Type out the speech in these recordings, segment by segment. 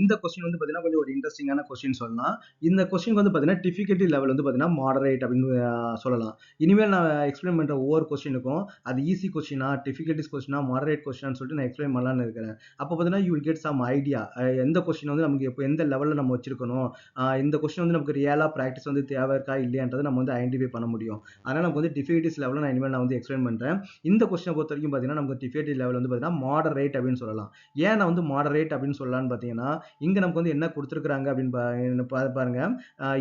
இந்த கொஸ்டின் வந்து பார்த்தீங்கன்னா கொஞ்சம் ஒரு இன்ட்ரெஸ்டிங்கான கொஸ்டின் சொல்லலாம். இந்த கொஸ்டின் வந்து பார்த்தீங்கன்னா டிஃபிகல்ட்டி லெவல் வந்து பார்த்தீங்கன்னா மாடரேட் அப்படின்னு சொல்லலாம். இனிமேல் நான் எக்ஸ்பிளைன் பண்ற ஒவ்வொரு கொஸ்டினுக்கும் அது ஈஸி கொஸ்டினா, டிஃபிகல்ட்டிஸ் கொஸ்டினா, மாடரேட் கொஸ்டினான்னு சொல்லிட்டு நான் எக்ஸ்பிளைன் பண்ணலாம்னு இருக்கிறேன். அப்போ பார்த்தீங்கன்னா you will get some idea. எந்த கொஸ்டின் வந்து நமக்கு இப்போ எந்த லெவலில் நம்ம வச்சிருக்கணும், இந்த கொஸ்டின் வந்து நமக்கு ரியலா ப்ராக்டிஸ் வந்து தேவை இருக்கா இல்லையான்றதை நம்ம வந்து ஐடென்டிஃபை பண்ண முடியும். அதனால நமக்கு வந்து டிஃபிகல்ட்டிஸ் லெவலில் நான் இனிமேல் நான் வந்து எக்ஸ்பிளைன் பண்றேன். இந்த கொஸ்டினை பொறுத்த வரைக்கும் பார்த்தீங்கன்னா நமக்கு டிஃபிகல்ட்டி லெவல் வந்து பார்த்தீங்கன்னா மாடரேட் அப்படின்னு சொல்லலாம். ஏன் நான் வந்து மாடரேட் அப்படின்னு சொல்லலாம்னு பார்த்தீங்கன்னா இங்க நமக்கு வந்து என்ன கொடுத்துருக்காங்க அப்படின்னு பாருங்க.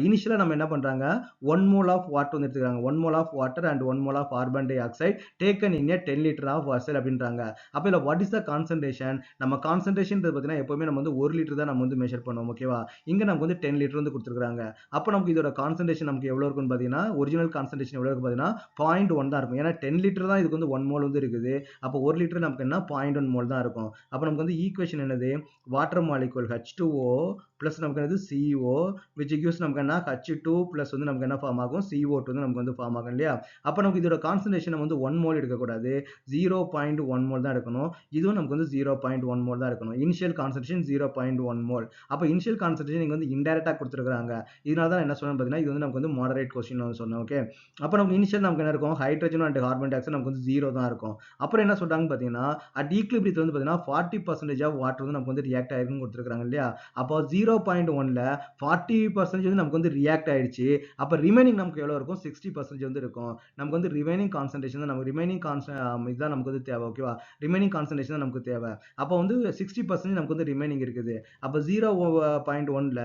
இனிஷியலா நம்ம என்ன பண்றாங்க, 1 mole ஆஃப் வாட்டர் வந்து எடுத்துக்கிறாங்க. 1 mole of water and 1 mole of carbon dioxide taken in 10 litre of water அப்படின்றாங்க. அப்ப இதுல வாட் இஸ் த கான்சன்ட்ரேஷன்? நம்ம கான்சன்ட்ரேஷன் பார்த்தீங்கன்னா எப்பவுமே நம்ம வந்து 1 லிட்டர் தான் நம்ம வந்து மெஷர் பண்ணுவோம். ஓகேவா? இங்க நமக்கு வந்து 10 லிட்டர் வந்து கொடுத்துருக்காங்க. அப்ப நமக்கு இதோட கான்சன்ட்ரேஷன் நமக்கு எவ்வளவு இருக்குன்னு பாத்தீங்கன்னா ஒரிஜினல் கான்சன்ட்ரேஷன் எவ்வளவு இருக்கு பாத்தீங்கன்னா 0.1 தான் இருக்கும். ஏன்னா 10 லிட்டர் தான் இதுக்கு வந்து 1 mole வந்து இருக்குது. அப்போ 1 லிட்டர் நமக்கு என்ன 0.1 mole தான் இருக்கும். அப்ப நமக்கு வந்து ஈக்குவேஷன் என்னது, வாட்டர் மாலிகுல் H2O plus நமக்கு என்னது CO which gives நமக்கு என்ன H2 plus வந்து நமக்கு என்ன ஃபார்ம் ஆகும், CO2 வந்து நமக்கு வந்து ஃபார்ம் ஆகும் இல்லையா? அப்ப நமக்கு இதோட கான்சன்ட்ரேஷன் வந்து 1 mole எடுக்க கூடாது, 0.1 mole தான் எடுக்கணும். இதுவும் நமக்கு வந்து 0.1 mole தான் எடுக்கணும். Initial concentration 0.1 mole. அப்ப இனிஷியல் கான்சன்ட்ரேஷன் இங்க வந்து இன்டைரக்டா கொடுத்துருக்காங்க. இதனால தான் என்ன சொன்னேன்னு பாத்தீங்கன்னா இது வந்து நமக்கு வந்து மாடரேட் கொஸ்டின் வந்து சொன்னேன். ஓகே, அப்ப நமக்கு இனிஷியல் நமக்கு என்ன இருக்கும், hydrogen and carbon di oxide நமக்கு வந்து 0 தான் இருக்கும். அப்புறம் என்ன சொல்றாங்கன்னு பாத்தீங்கன்னா அட் ஈக்லிபிரியத்துல வந்து பாத்தீங்கன்னா 40% ஆஃப் வாட்டர் வந்து நமக்கு வந்து ரியாக்ட் ஆயிருக்குன்னு கொடுத்துருக்காங்க இல்லையா? அப்போ 0.1ல 40% வந்து நமக்கு வந்து ரியாக்ட் ஆயிடுச்சு. அப்ப ரிமைனிங் நமக்கு எவ்வளவு இருக்கும், 60% வந்து இருக்கும். நமக்கு வந்து ரிமைனிங் கான்சன்ட்ரேஷன் தான், நமக்கு ரிமைனிங் இதுதான் நமக்கு வந்து தேவை. ஓகேவா? ரிமைனிங் கான்சன்ட்ரேஷன் தான் நமக்கு தேவை. அப்போ வந்து 60% நமக்கு வந்து ரிமைனிங் இருக்குது. அப்ப 0.1ல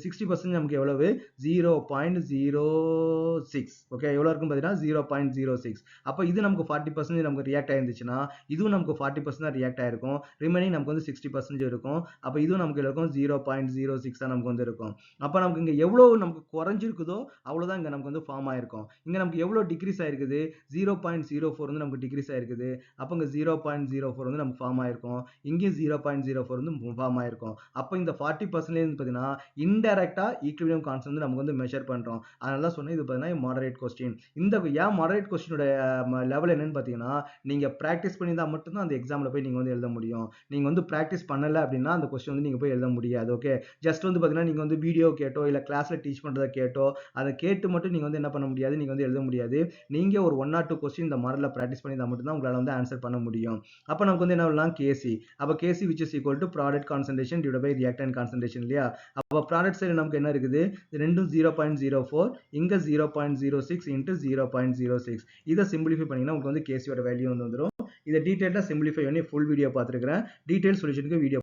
60% நமக்கு எவ்வளவு, 0.06. ஓகே, எவ்வளவு இருக்கும் பாத்தீங்கன்னா 0.06. அப்ப இது நமக்கு 40% நமக்கு ரியாக்ட் ஆயிருந்துச்சுன்னா இதுவும் நமக்கு 40% தான் ரியாக்ட் ஆயிருக்கும். ரிமைனிங் நமக்கு வந்து 60% இருக்கும். அப்ப இதுவும் நமக்கு இருக்கும் 0.06 தான் நமக்கு வந்து இருக்கும். அப்ப நமக்கு இங்க எவ்வளவு நமக்கு குறைஞ்சிருக்குதோ அவ்வளவுதான் இங்க நமக்கு வந்து ஃபார்ம் ஆயிருக்கும். இங்க நமக்கு எவ்வளவு டிக்ரீஸ் ஆயிருக்குது, 0.04 வந்து நமக்கு டிக்ரீஸ் ஆயிருக்குது. அப்ப இங்க 0.04 வந்து நமக்கு ஃபார்ம் ஆயிருக்கும். இங்கேயும் 0.04 வந்து ஃபார்ம் ஆயிருக்கும். அப்ப இந்த 40% பாத்தீங்கன்னா இன்டைரக்டா ஈக்விலிபிரியம் கான்ஸ்டன்ட் வந்து நமக்கு வந்து மெஷர் பண்றோம். அதனால தான் சொன்னேன் இது பாத்தீங்கன்னா மாடரேட் கொஸ்டின். இந்த ஏன் மாடரேட் கொஸ்டினோட லெவல் என்னன்னு பாத்தீங்கன்னா நீங்க பிராக்டிஸ் பண்ணி தான் மட்டும்தான் அந்த எக்ஸாம்ல போய் நீங்க வந்து எழுத முடியும். நீங்க வந்து பிராக்டிஸ் பண்ணல அப்படின்னா அந்த கொஸ்டின் வந்து நீங்க போய் எழுத முடியாது. ஓகே, ஜஸ்ட் வந்து பாத்தீங்கன்னா நீங்க வந்து வீடியோ கேட்டோ இல்ல கிளாஸ்ல டீச் பண்றத கேட்டோ அதை கேட்டு மட்டும் நீங்க வந்து என்ன பண்ண முடியாது, நீங்க வந்து எழுத முடியாது. நீங்க ஒரு 1 or 2 கொஸ்டின் இந்த மாடல்ல பிராக்டிஸ் பண்ணி தான் மட்டும்தான் உங்களால வந்து ஆன்சர் பண்ண முடியும். அப்ப நமக்கு வந்து என்ன பண்ணலாம், கேசி. அப்ப கேசி which is equal to product concentration divided by reactant concentration இல்லையா? அப்ப ப்ராடக்ட் சைடு நமக்கு என்ன இருக்குது, ரெண்டும் 0.04, இங்க 0.06 into 0.06. இதை சிம்பிளிஃபை பண்ணீங்கன்னா உங்களுக்கு வந்து கேசியோட வேல்யூ வந்து வந்துடும். இதை டீடைலா சிம்பிளிஃபை பண்ணி ஃபுல் வீடியோ பார்த்துருக்கிறேன். டீடைல் சொல்யூஷனுக்கு வீடியோ